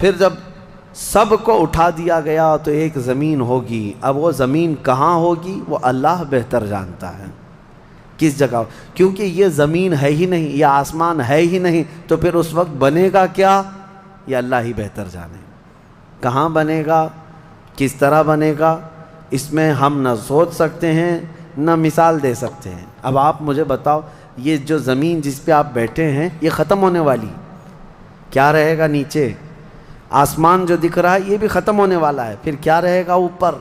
پھر جب سب کو اٹھا دیا گیا تو ایک زمین ہوگی. اب وہ زمین کہاں ہوگی وہ اللہ بہتر جانتا ہے کس جگہ، کیونکہ یہ زمین ہے ہی نہیں، یہ آسمان ہے ہی نہیں، تو پھر اس وقت بنے گا کیا یہ اللہ ہی بہتر جانے. کہاں بنے گا، کس طرح بنے گا، اس میں ہم نہ سوچ سکتے ہیں نہ مثال دے سکتے ہیں. اب آپ مجھے بتاؤ، یہ جو زمین جس پہ آپ بیٹھے ہیں یہ ختم ہونے والی، کیا رہے گا نیچے؟ آسمان جو دکھ رہا ہے یہ بھی ختم ہونے والا ہے، پھر کیا رہے گا اوپر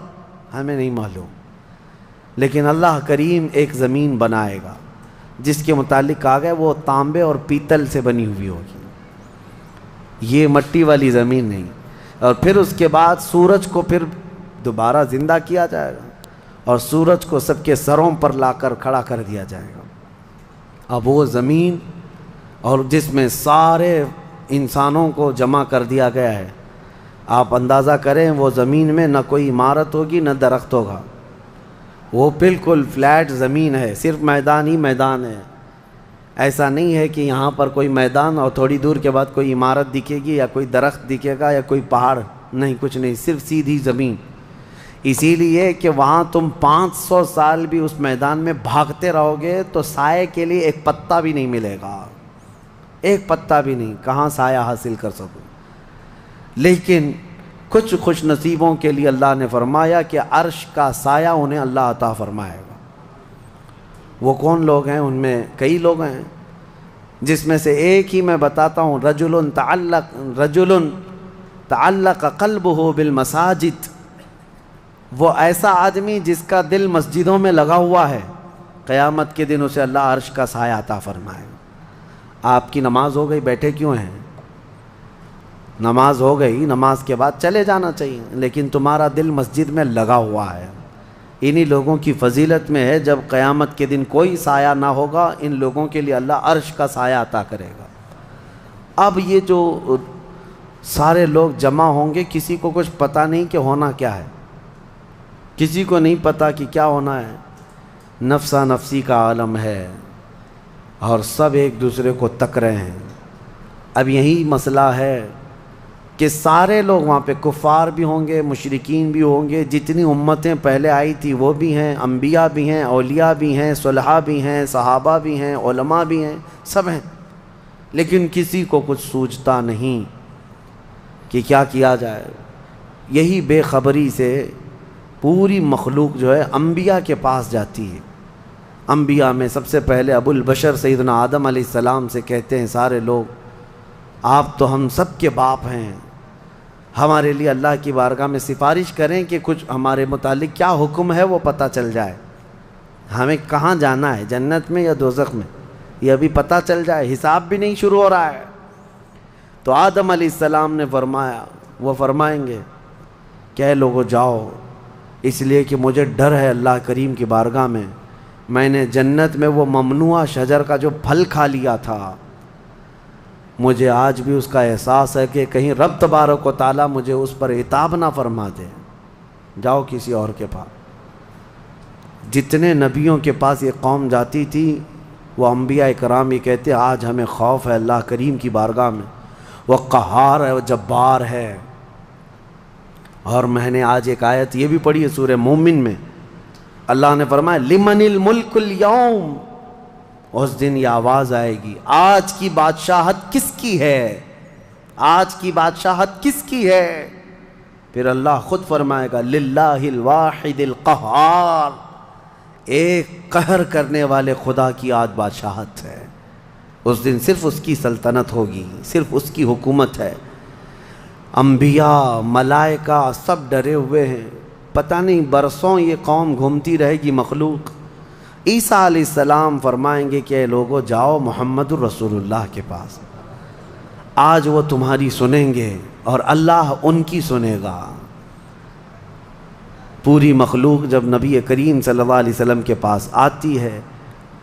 ہمیں نہیں معلوم. لیکن اللہ کریم ایک زمین بنائے گا جس کے متعلق کہا گیا وہ تانبے اور پیتل سے بنی ہوئی ہوگی، یہ مٹی والی زمین نہیں. اور پھر اس کے بعد سورج کو پھر دوبارہ زندہ کیا جائے گا اور سورج کو سب کے سروں پر لا کر کھڑا کر دیا جائے گا. اب وہ زمین اور جس میں سارے انسانوں کو جمع کر دیا گیا ہے، آپ اندازہ کریں وہ زمین میں نہ کوئی عمارت ہوگی نہ درخت ہوگا، وہ بالکل فلیٹ زمین ہے، صرف میدان ہی میدان ہے. ایسا نہیں ہے کہ یہاں پر کوئی میدان اور تھوڑی دور کے بعد کوئی عمارت دکھے گی یا کوئی درخت دکھے گا یا کوئی پہاڑ، نہیں، کچھ نہیں، صرف سیدھی زمین. اسی لیے کہ وہاں تم 500 سال بھی اس میدان میں بھاگتے رہو گے تو سائے کے لیے ایک پتا بھی نہیں ملے گا، ایک پتا بھی نہیں، کہاں سایہ حاصل کر سکو. لیکن کچھ خوش نصیبوں کے لیے اللہ نے فرمایا کہ عرش کا سایہ انہیں اللہ عطا فرمائے گا. وہ کون لوگ ہیں؟ ان میں کئی لوگ ہیں، جس میں سے ایک ہی میں بتاتا ہوں. رجل تعلق قلبہ بالمساجد، وہ ایسا آدمی جس کا دل مسجدوں میں لگا ہوا ہے، قیامت کے دن اسے اللہ عرش کا سایہ عطا فرمائے گا. آپ کی نماز ہو گئی، بیٹھے کیوں ہیں؟ نماز ہو گئی، نماز کے بعد چلے جانا چاہیے، لیکن تمہارا دل مسجد میں لگا ہوا ہے. انہی لوگوں کی فضیلت میں ہے جب قیامت کے دن کوئی سایہ نہ ہوگا، ان لوگوں کے لیے اللہ عرش کا سایہ عطا کرے گا. اب یہ جو سارے لوگ جمع ہوں گے، کسی کو کچھ پتہ نہیں کہ ہونا کیا ہے، کسی کو نہیں پتہ کہ کیا ہونا ہے. نفسا نفسی کا عالم ہے اور سب ایک دوسرے کو تک رہے ہیں. اب یہی مسئلہ ہے کہ سارے لوگ وہاں پہ کفار بھی ہوں گے، مشرکین بھی ہوں گے، جتنی امتیں پہلے آئی تھی وہ بھی ہیں، انبیاء بھی ہیں، اولیاء بھی ہیں، صلحاء بھی ہیں، صحابہ بھی ہیں، علماء بھی ہیں، سب ہیں. لیکن کسی کو کچھ سوچتا نہیں کہ کیا کیا جائے. یہی بے خبری سے پوری مخلوق جو ہے انبیاء کے پاس جاتی ہے. انبیاء میں سب سے پہلے ابو البشر سیدنا آدم علیہ السلام سے کہتے ہیں سارے لوگ، آپ تو ہم سب کے باپ ہیں، ہمارے لیے اللہ کی بارگاہ میں سفارش کریں کہ کچھ ہمارے متعلق کیا حکم ہے وہ پتہ چل جائے، ہمیں کہاں جانا ہے، جنت میں یا دوزخ میں، یہ ابھی پتہ چل جائے، حساب بھی نہیں شروع ہو رہا ہے. تو آدم علیہ السلام نے فرمایا، وہ فرمائیں گے کہ اے لوگو جاؤ، اس لیے کہ مجھے ڈر ہے اللہ کریم کی بارگاہ میں نے جنت میں وہ ممنوع شجر کا جو پھل کھا لیا تھا، مجھے آج بھی اس کا احساس ہے کہ کہیں رب تبارک و تعالیٰ مجھے اس پر عتاب نہ فرما دے. جاؤ کسی اور کے پاس. جتنے نبیوں کے پاس یہ قوم جاتی تھی وہ انبیاء کرام یہ کہتے آج ہمیں خوف ہے اللہ کریم کی بارگاہ میں، وہ قہار ہے، وہ جبار ہے. اور میں نے آج ایک آیت یہ بھی پڑھی ہے سورہ مومن میں، اللہ نے فرمایا لمن الملک اليوم، اس دن یہ آواز آئے گی آج کی بادشاہت کس کی ہے، آج کی بادشاہت کس کی ہے. پھر اللہ خود فرمائے گا للہ الواحد القہار، ایک قہر کرنے والے خدا کی آج بادشاہت ہے. اس دن صرف اس کی سلطنت ہوگی، صرف اس کی حکومت ہے. انبیاء ملائکہ سب ڈرے ہوئے ہیں، پتہ نہیں برسوں یہ قوم گھومتی رہے گی مخلوق. عیسیٰ علیہ السلام فرمائیں گے کہ اے لوگو جاؤ محمد الرسول اللہ کے پاس، آج وہ تمہاری سنیں گے اور اللہ ان کی سنے گا. پوری مخلوق جب نبی کریم صلی اللہ علیہ وسلم کے پاس آتی ہے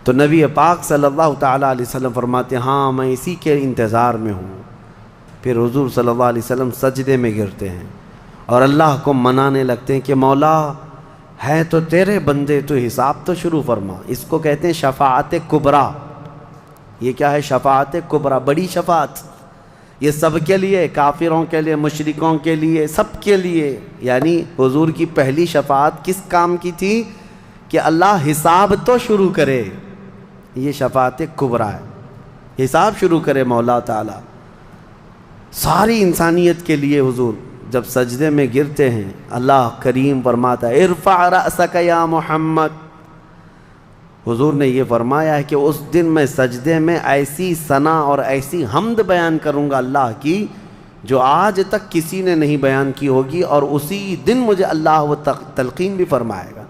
تو نبی پاک صلی اللہ تعالیٰ علیہ وسلم فرماتے ہیں ہاں میں اسی کے انتظار میں ہوں. پھر حضور صلی اللہ علیہ وسلم سجدے میں گرتے ہیں اور اللہ کو منانے لگتے ہیں کہ مولا ہے تو تیرے بندے، تو حساب تو شروع فرما. اس کو کہتے ہیں شفاعت کبریٰ. یہ کیا ہے؟ شفاعت کبریٰ، بڑی شفاعت. یہ سب کے لیے، کافروں کے لیے، مشرکوں کے لیے، سب کے لیے۔ یعنی حضور کی پہلی شفاعت کس کام کی تھی؟ کہ اللہ حساب تو شروع کرے، یہ شفاعت کبریٰ ہے، حساب شروع کرے مولا تعالیٰ ساری انسانیت کے لیے۔ حضور جب سجدے میں گرتے ہیں اللہ کریم فرماتا ہے ارفع رأسک یا محمد۔ حضور نے یہ فرمایا ہے کہ اس دن میں سجدے میں ایسی ثنا اور ایسی حمد بیان کروں گا اللہ کی جو آج تک کسی نے نہیں بیان کی ہوگی، اور اسی دن مجھے اللہ وہ تلقین بھی فرمائے گا۔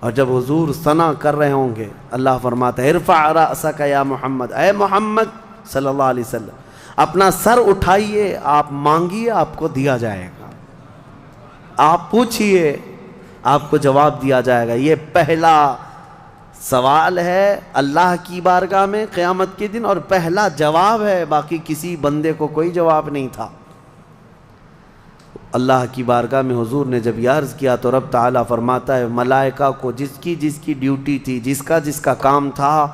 اور جب حضور ثنا کر رہے ہوں گے اللہ فرماتا ہے ارفع رأسک یا محمد، اے محمد صلی اللہ علیہ وسلم اپنا سر اٹھائیے، آپ مانگیے آپ کو دیا جائے گا، آپ پوچھئے آپ کو جواب دیا جائے گا۔ یہ پہلا سوال ہے اللہ کی بارگاہ میں قیامت کے دن، اور پہلا جواب ہے، باقی کسی بندے کو کوئی جواب نہیں تھا۔ اللہ کی بارگاہ میں حضور نے جب یہ عرض کیا تو رب تعالیٰ فرماتا ہے ملائکہ کو جس کی ڈیوٹی تھی، جس کا کام تھا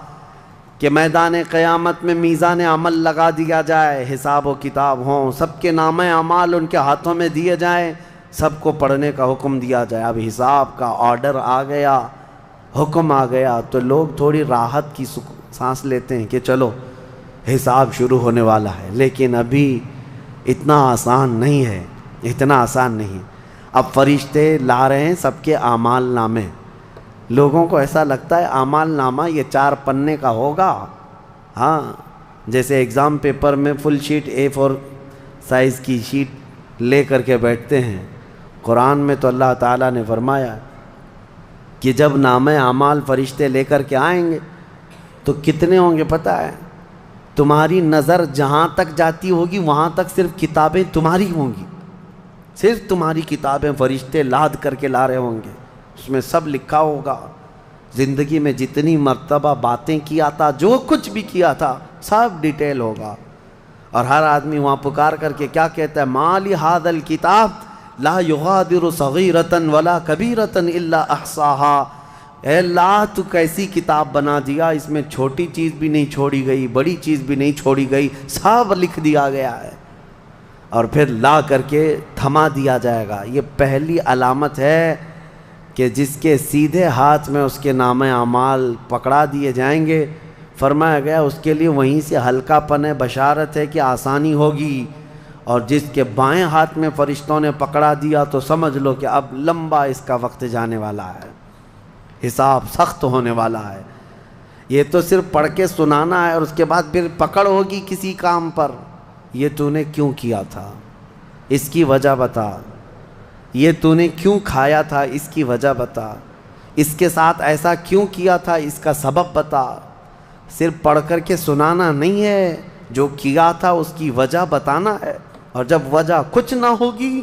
کہ میدان قیامت میں میزان عمل لگا دیا جائے، حساب و کتاب ہوں، سب کے نام اعمال ان کے ہاتھوں میں دیے جائیں، سب کو پڑھنے کا حکم دیا جائے۔ اب حساب کا آرڈر آ گیا، حکم آ گیا، تو لوگ تھوڑی راحت کی سانس لیتے ہیں کہ چلو حساب شروع ہونے والا ہے، لیکن ابھی اتنا آسان نہیں ہے، اتنا آسان نہیں۔ اب فرشتے لا رہے ہیں سب کے اعمال نامے۔ لوگوں کو ایسا لگتا ہے اعمال نامہ یہ 4 پنے کا ہوگا، ہاں جیسے ایگزام پیپر میں فل شیٹ A4 سائز کی شیٹ لے کر کے بیٹھتے ہیں۔ قرآن میں تو اللہ تعالیٰ نے فرمایا کہ جب نامہ اعمال فرشتے لے کر کے آئیں گے تو کتنے ہوں گے پتہ ہے؟ تمہاری نظر جہاں تک جاتی ہوگی وہاں تک صرف کتابیں تمہاری ہوں گی، صرف تمہاری کتابیں فرشتے لاد کر کے لا رہے ہوں گے، اس میں سب لکھا ہوگا، زندگی میں جتنی مرتبہ باتیں کیا تھا، جو کچھ بھی کیا تھا سب ڈیٹیل ہوگا۔ اور ہر آدمی وہاں پکار کر کے کیا کہتا ہے ما لہذا الکتاب لا یغادر صغیرۃ ولا کبیرۃ الا احصاها، اے اللہ تو کیسی کتاب بنا دیا، اس میں چھوٹی چیز بھی نہیں چھوڑی گئی، بڑی چیز بھی نہیں چھوڑی گئی، سب لکھ دیا گیا ہے، اور پھر لا کر کے تھما دیا جائے گا۔ یہ پہلی علامت ہے کہ جس کے سیدھے ہاتھ میں اس کے نامہ اعمال پکڑا دیے جائیں گے، فرمایا گیا اس کے لیے وہیں سے ہلکا پن ہے، بشارت ہے کہ آسانی ہوگی، اور جس کے بائیں ہاتھ میں فرشتوں نے پکڑا دیا تو سمجھ لو کہ اب لمبا اس کا وقت جانے والا ہے، حساب سخت ہونے والا ہے۔ یہ تو صرف پڑھ کے سنانا ہے، اور اس کے بعد پھر پکڑ ہوگی کسی کام پر، یہ تو نے کیوں کیا تھا اس کی وجہ بتا، یہ تو نے کیوں کھایا تھا اس کی وجہ بتا، اس کے ساتھ ایسا کیوں کیا تھا اس کا سبب بتا۔ صرف پڑھ کر کے سنانا نہیں ہے، جو کیا تھا اس کی وجہ بتانا ہے، اور جب وجہ کچھ نہ ہوگی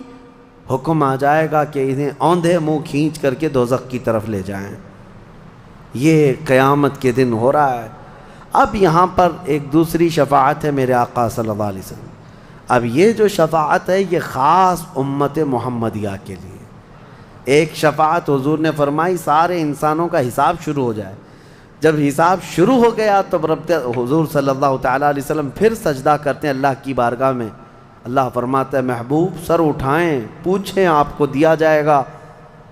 حکم آ جائے گا کہ انہیں اوندھے منہ کھینچ کر کے دوزخ کی طرف لے جائیں۔ یہ قیامت کے دن ہو رہا ہے۔ اب یہاں پر ایک دوسری شفاعت ہے میرے آقا صلی اللہ علیہ وسلم۔ اب یہ جو شفاعت ہے یہ خاص امت محمدیہ کے لیے۔ ایک شفاعت حضور نے فرمائی سارے انسانوں کا حساب شروع ہو جائے، جب حساب شروع ہو گیا تو رب حضور صلی اللہ تعالیٰ علیہ وسلم پھر سجدہ کرتے ہیں اللہ کی بارگاہ میں۔ اللہ فرماتا ہے محبوب سر اٹھائیں، پوچھیں آپ کو دیا جائے گا۔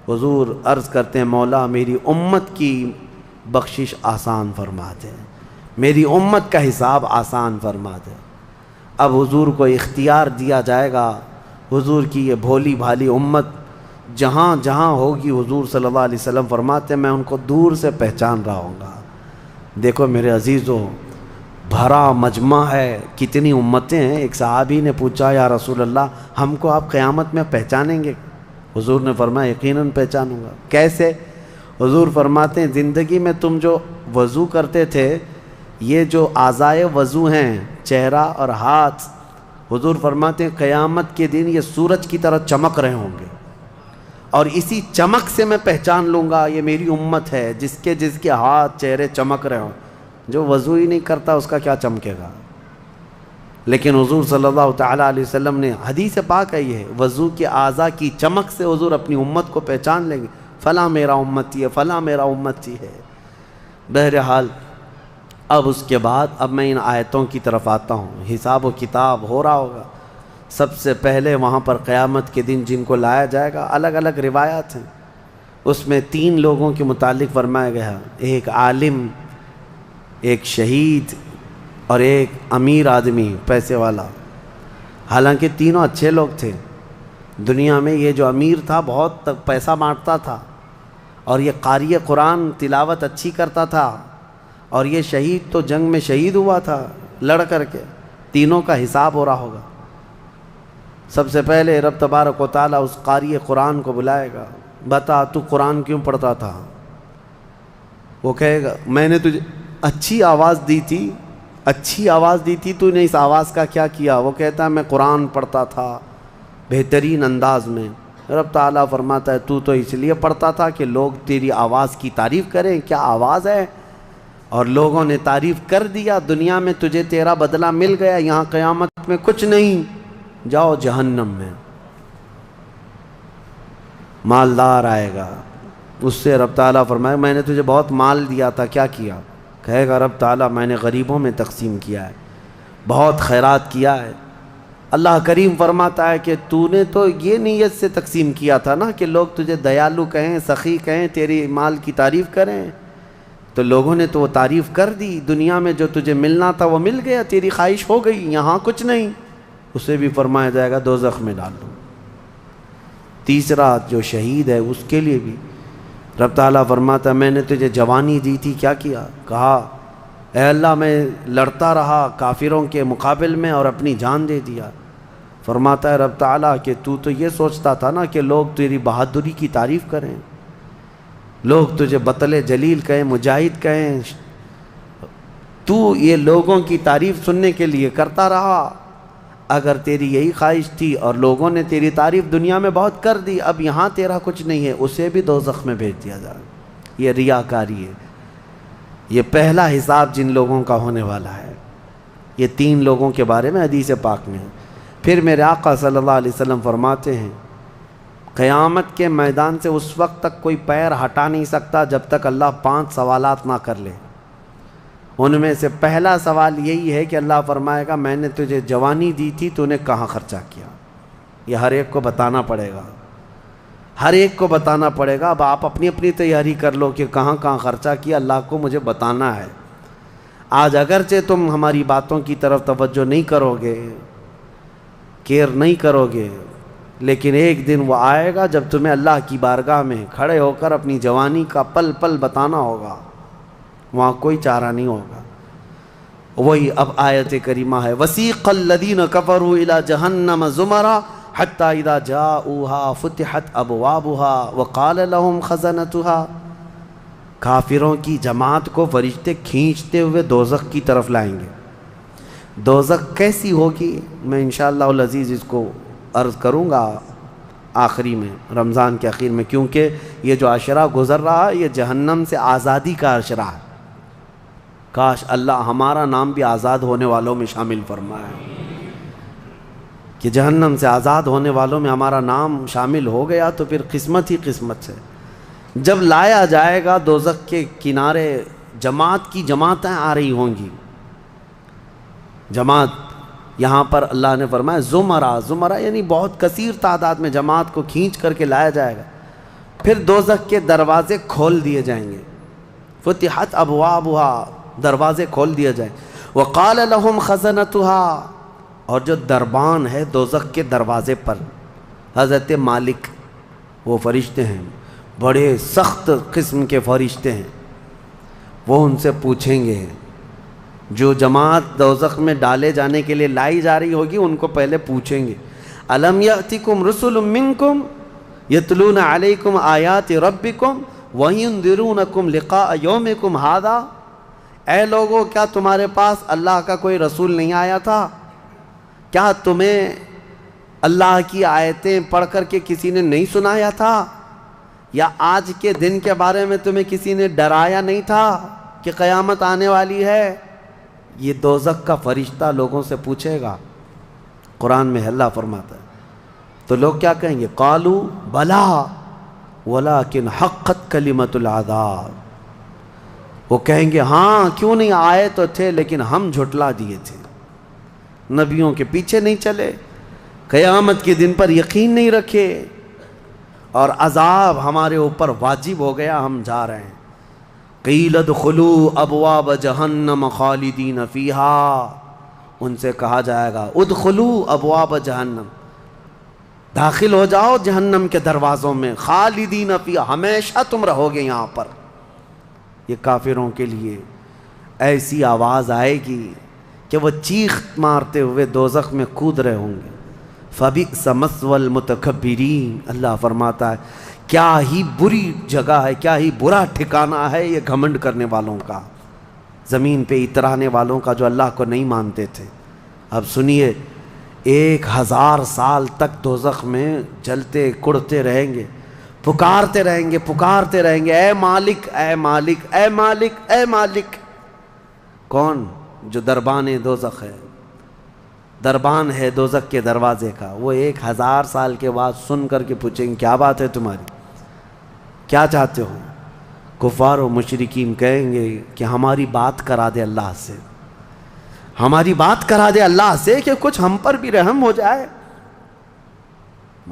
حضور عرض کرتے ہیں مولا میری امت کی بخشش آسان فرما دے، میری امت کا حساب آسان فرما دے۔ اب حضور کو اختیار دیا جائے گا، حضور کی یہ بھولی بھالی امت جہاں جہاں ہوگی حضور صلی اللہ علیہ وسلم فرماتے ہیں میں ان کو دور سے پہچان رہا ہوں گا۔ دیکھو میرے عزیزوں بھرا مجمع ہے، کتنی امتیں ہیں۔ ایک صحابی نے پوچھا یا رسول اللہ ہم کو آپ قیامت میں پہچانیں گے؟ حضور نے فرمایا یقیناً پہچانوں گا۔ کیسے؟ حضور فرماتے ہیں زندگی میں تم جو وضو کرتے تھے، یہ جو اعضائے وضو ہیں چہرہ اور ہاتھ، حضور فرماتے ہیں قیامت کے دن یہ سورج کی طرح چمک رہے ہوں گے، اور اسی چمک سے میں پہچان لوں گا یہ میری امت ہے، جس کے ہاتھ چہرے چمک رہے ہوں۔ جو وضو ہی نہیں کرتا اس کا کیا چمکے گا؟ لیکن حضور صلی اللہ تعالیٰ علیہ وسلم نے حدیث پاک ہے یہ وضو کے اعضاء کی چمک سے حضور اپنی امت کو پہچان لیں گے، فلاں میرا امتی ہے، فلاں میرا امتی ہے۔ بہرحال اب اس کے بعد اب میں ان آیتوں کی طرف آتا ہوں. حساب و کتاب ہو رہا ہوگا. سب سے پہلے وہاں پر قیامت کے دن جن کو لایا جائے گا، الگ الگ روایات ہیں، اس میں 3 لوگوں کے متعلق فرمایا گیا، ایک عالم، ایک شہید اور ایک امیر آدمی پیسے والا. حالانکہ تینوں اچھے لوگ تھے. دنیا میں یہ جو امیر تھا بہت پیسہ بانٹتا تھا، اور یہ قاری قرآن تلاوت اچھی کرتا تھا، اور یہ شہید تو جنگ میں شہید ہوا تھا لڑ کر کے. تینوں کا حساب ہو رہا ہوگا. سب سے پہلے رب تبارک و تعالیٰ اس قاری قرآن کو بلائے گا، بتا تو قرآن کیوں پڑھتا تھا؟ وہ کہے گا میں نے تجھے اچھی آواز دی تھی، تو نے اس آواز کا کیا کیا؟ وہ کہتا ہے میں قرآن پڑھتا تھا بہترین انداز میں. رب تعالیٰ فرماتا ہے تو اس لیے پڑھتا تھا کہ لوگ تیری آواز کی تعریف کریں، کیا آواز ہے، اور لوگوں نے تعریف کر دیا. دنیا میں تجھے تیرا بدلہ مل گیا، یہاں قیامت میں کچھ نہیں، جاؤ جہنم میں. مالدار آئے گا، اس سے رب تعالیٰ فرمائے میں نے تجھے بہت مال دیا تھا، کیا کیا؟ کہے گا رب تعالیٰ میں نے غریبوں میں تقسیم کیا ہے، بہت خیرات کیا ہے. اللہ کریم فرماتا ہے کہ تو نے تو یہ نیت سے تقسیم کیا تھا نا کہ لوگ تجھے دیالو کہیں، سخی کہیں، تیری مال کی تعریف کریں. تو لوگوں نے تو وہ تعریف کر دی. دنیا میں جو تجھے ملنا تھا وہ مل گیا، تیری خواہش ہو گئی، یہاں کچھ نہیں. اسے بھی فرمایا جائے گا دوزخ میں ڈال دو. تیسرا جو شہید ہے اس کے لیے بھی رب تعالیٰ فرماتا ہے میں نے تجھے جوانی دی تھی، کیا کیا؟ کہا اے اللہ میں لڑتا رہا کافروں کے مقابل میں اور اپنی جان دے دیا. فرماتا ہے رب تعالیٰ کہ تو یہ سوچتا تھا نا کہ لوگ تیری بہادری کی تعریف کریں، لوگ تجھے بطل جلیل کہیں، مجاہد کہیں، تو یہ لوگوں کی تعریف سننے کے لیے کرتا رہا. اگر تیری یہی خواہش تھی اور لوگوں نے تیری تعریف دنیا میں بہت کر دی، اب یہاں تیرا کچھ نہیں ہے، اسے بھی دوزخ میں بھیج دیا جائے. یہ ریاکاری ہے. یہ پہلا حساب جن لوگوں کا ہونے والا ہے. یہ 3 لوگوں کے بارے میں حدیث پاک میں ہے. پھر میرے آقا صلی اللہ علیہ وسلم فرماتے ہیں قیامت کے میدان سے اس وقت تک کوئی پیر ہٹا نہیں سکتا جب تک اللہ 5 سوالات نہ کر لے. ان میں سے پہلا سوال یہی ہے کہ اللہ فرمائے گا میں نے تجھے جوانی دی تھی، تو نے کہاں خرچہ کیا؟ یہ ہر ایک کو بتانا پڑے گا، ہر ایک کو بتانا پڑے گا. اب آپ اپنی اپنی تیاری کر لو کہ کہاں کہاں خرچہ کیا، اللہ کو مجھے بتانا ہے. آج اگرچہ تم ہماری باتوں کی طرف توجہ نہیں کرو گے، کیئر نہیں کرو گے، لیکن ایک دن وہ آئے گا جب تمہیں اللہ کی بارگاہ میں کھڑے ہو کر اپنی جوانی کا پل پل بتانا ہوگا. وہاں کوئی چارہ نہیں ہوگا. وہی اب آیت کریمہ ہے وَسِيقَ الَّذِينَ كَفَرُوا إِلَى جَهَنَّمَ زُمَرًا حَتَّى إِذَا جَاءُوهَا فُتِحَتْ أَبْوَابُهَا وَقَالَ لَهُمْ خَزَنَتُهَا. کافروں کی جماعت کو فرشتے کھینچتے ہوئے دوزخ کی طرف لائیں گے. دوزخ کیسی ہوگی میں انشاءاللہ العزیز اس کو عرض کروں گا آخری میں، رمضان کے آخر میں، کیونکہ یہ جو عشرہ گزر رہا ہے یہ جہنم سے آزادی کا عشرہ ہے. کاش اللہ ہمارا نام بھی آزاد ہونے والوں میں شامل فرمائے کہ جہنم سے آزاد ہونے والوں میں ہمارا نام شامل ہو گیا تو پھر قسمت ہی قسمت سے. جب لایا جائے گا دوزخ کے کنارے جماعت کی جماعتیں آ رہی ہوں گی. جماعت یہاں پر اللہ نے فرمایا زمرہ یعنی بہت کثیر تعداد میں جماعت کو کھینچ کر کے لایا جائے گا. پھر دوزخ کے دروازے کھول دیے جائیں گے. فتحت ابوابها، دروازے کھول دیے جائیں. وقال لهم خزنتها، اور جو دربان ہے دوزخ کے دروازے پر حضرت مالک، وہ فرشتے ہیں، بڑے سخت قسم کے فرشتے ہیں. وہ ان سے پوچھیں گے، جو جماعت دوزخ میں ڈالے جانے کے لیے لائی جا رہی ہوگی ان کو پہلے پوچھیں گے الم یأتکم رسل منکم یتلون علیکم آیات ربکم وینذرونکم لقاء یومکم ھذا. اے لوگو کیا تمہارے پاس اللہ کا کوئی رسول نہیں آیا تھا؟ کیا تمہیں اللہ کی آیتیں پڑھ کر کے کسی نے نہیں سنایا تھا؟ یا آج کے دن کے بارے میں تمہیں کسی نے ڈرایا نہیں تھا کہ قیامت آنے والی ہے؟ یہ دوزخ کا فرشتہ لوگوں سے پوچھے گا. قرآن میں اللہ فرماتا ہے. تو لوگ کیا کہیں گے؟ قالوا بلا ولکن حقت کلمۃ العذاب. وہ کہیں گے ہاں کیوں نہیں آئے تو تھے لیکن ہم جھٹلا دیے تھے، نبیوں کے پیچھے نہیں چلے، قیامت کے دن پر یقین نہیں رکھے، اور عذاب ہمارے اوپر واجب ہو گیا، ہم جا رہے ہیں۔ قیل ادخلوا ابواب جہنم خالدین فیہا، ان سے کہا جائے گا ادخلوا ابواب جہنم، داخل ہو جاؤ جہنم کے دروازوں میں، خالدین فیہا، ہمیشہ تم رہو گے یہاں پر۔ یہ کافروں کے لیے ایسی آواز آئے گی کہ وہ چیخ مارتے ہوئے دوزخ میں کود رہے ہوں گے۔ فَبِئْسَ مَثْوَى الْمُتَكَبِّرِينَ، اللہ فرماتا ہے کیا ہی بری جگہ ہے، کیا ہی برا ٹھکانہ ہے یہ گھمنڈ کرنے والوں کا، زمین پہ اترانے والوں کا جو اللہ کو نہیں مانتے تھے۔ اب سنیے، 1000 سال تک دوزخ میں جلتے کڑتے رہیں گے، پکارتے رہیں گے اے مالک اے مالک اے مالک اے مالک۔ کون؟ جو دربان دوزخ ہے، دربان ہے دوزخ کے دروازے کا، وہ 1000 سال کے بعد سن کر کے پوچھیں گے کیا بات ہے تمہاری، کیا چاہتے ہو؟ کفار و مشرکین کہیں گے کہ ہماری بات کرا دے اللہ سے، ہماری بات کرا دے اللہ سے کہ کچھ ہم پر بھی رحم ہو جائے۔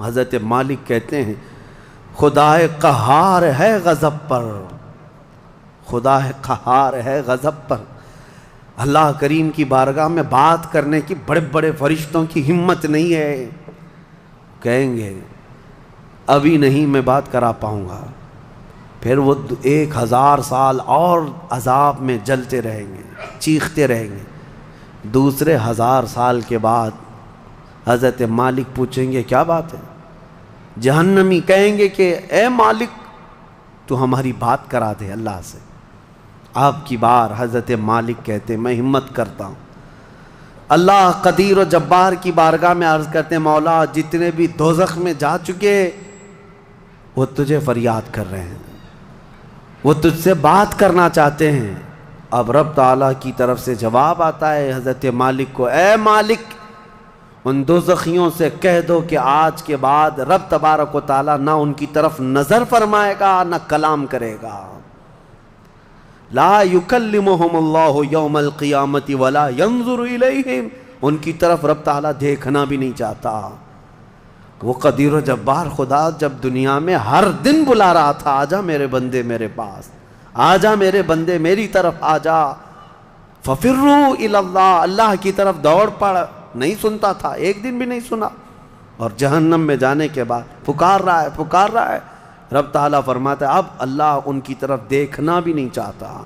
حضرت مالک کہتے ہیں خدا قہار ہے غضب پر، خدا قہار ہے غضب پر۔ اللہ کریم کی بارگاہ میں بات کرنے کی بڑے بڑے فرشتوں کی ہمت نہیں ہے، کہیں گے ابھی نہیں میں بات کرا پاؤں گا۔ پھر وہ 1000 سال اور عذاب میں جلتے رہیں گے، چیختے رہیں گے۔ دوسرے 1000 سال کے بعد حضرت مالک پوچھیں گے کیا بات ہے؟ جہنمی کہیں گے کہ اے مالک تو ہماری بات کرا دے اللہ سے۔ آپ کی بار حضرت مالک کہتے ہیں میں ہمت کرتا ہوں۔ اللہ قدیر و جبار کی بارگاہ میں عرض کرتے ہیں مولا جتنے بھی دوزخ میں جا چکے وہ تجھے فریاد کر رہے ہیں، وہ تجھ سے بات کرنا چاہتے ہیں۔ اب رب تعالیٰ کی طرف سے جواب آتا ہے حضرت مالک کو، اے مالک ان دوزخیوں سے کہہ دو کہ آج کے بعد رب تبارک و تعالیٰ نہ ان کی طرف نظر فرمائے گا نہ کلام کرے گا۔ لا یکلمہم اللہ یوم القیامت ولا ینظر الیہم، ان کی طرف رب تعالیٰ دیکھنا بھی نہیں چاہتا۔ وہ قدیر و جبار خدا جب دنیا میں ہر دن بلا رہا تھا آجا میرے بندے میرے پاس، آجا میرے بندے میری طرف آجا، ففروا الی اللہ، اللہ کی طرف دوڑ پڑ، نہیں سنتا تھا، ایک دن بھی نہیں سنا، اور جہنم میں جانے کے بعد پکار رہا ہے۔ رب تعالیٰ فرماتا ہے اب اللہ ان کی طرف دیکھنا بھی نہیں چاہتا۔